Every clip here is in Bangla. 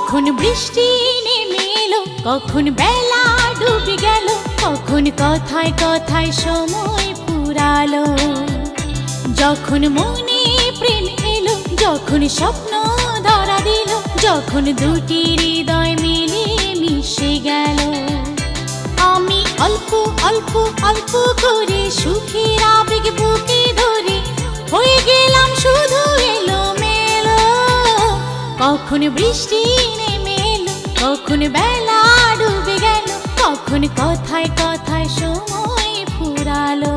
কখন বৃষ্টি নেমে এলো, কখন বেলা ডুবে গেল, কখন কথায় কথায় সময় ফুরালো। যখন মনে প্রেম এলো, যখন স্বপ্ন ধরা দিল, যখন দুটি হৃদয় মিলে মিশে গেল। আমি অল্প অল্প অল্প করে সুখের আবেগ বুকে ধরে হয়ে গেলাম শুধু এলোমেলো। কখন বৃষ্টি নেমে এলো, কখন বেলা ডুবে গেল, কখন কথায় কথায় সময় ফুরালো।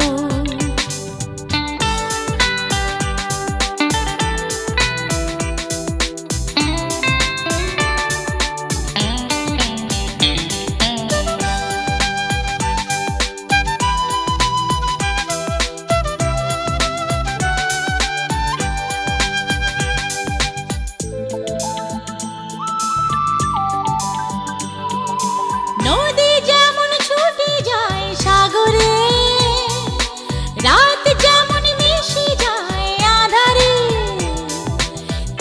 নদী যেমন ছুটে যায় সাগরে, রাত যেমন মিশে যায় আঁধারে,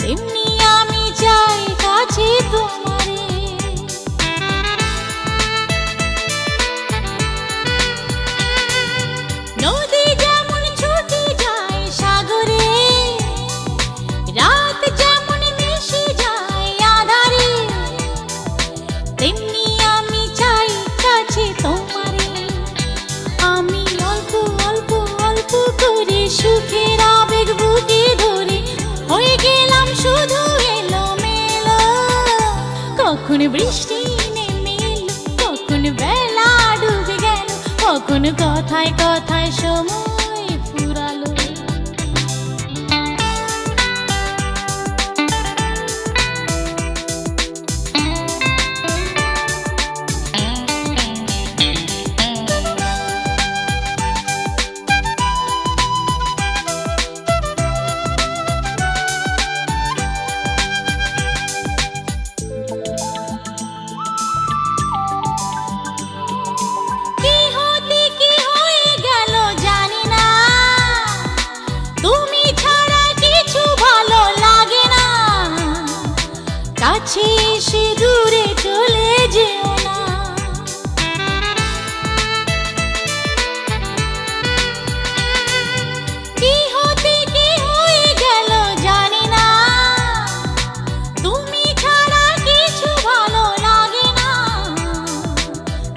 তেমনি আমি চাই কাছে তোমারে। নদী যেমন ছুটে যায় সাগরে, রাত যেমন মিশে যায় আঁধারে, তেমনি তোমারে। আমি অল্প অল্প অল্প করে সুখের আবেগ বুকে ধরে হয়ে গেলাম শুধু এলোমেলো। কখন বৃষ্টি নেমে এলো, কখন বেলা ডুবে গেল, কখন কথায় কথায় সময় ফুরালো। কাছে এসে দূরে চলে যেও না, কি হতে কি হয়ে গেল জানি না, তুমি ছাড়া কিছু ভালো লাগে না।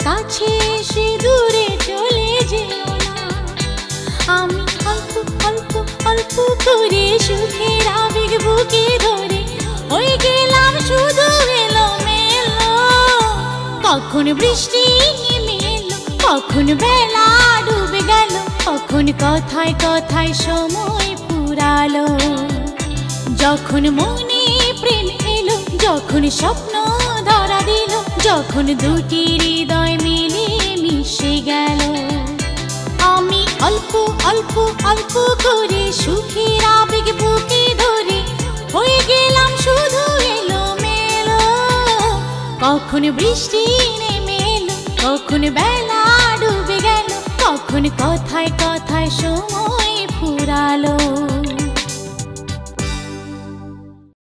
কাছে এসে দূরে চলে যেও না। আমি অল্প অল্প অল্প করে সুখের আবেগ বুকে ধরে হয়ে গেলাম শুধু এলোমেলো। কখন বৃষ্টি নেমে এলো, কখন বেলা ডুবে গেল, কখন কথায় কথায় সময় ফুরালো। যখন মনে প্রেম এলো, যখন স্বপ্ন ধরা দিল, যখন দুটি হৃদয় মিলে মিশে গেল। আমি অল্প অল্প অল্প করে সুখের আবেগ বুকে ধরে হয়ে গেলাম শুধু এলোমেলো। কখন বৃষ্টি নেমে এলো, কখন বেলা ডুবে গেল, কখন কথায় কথায় সময় ফুরালো।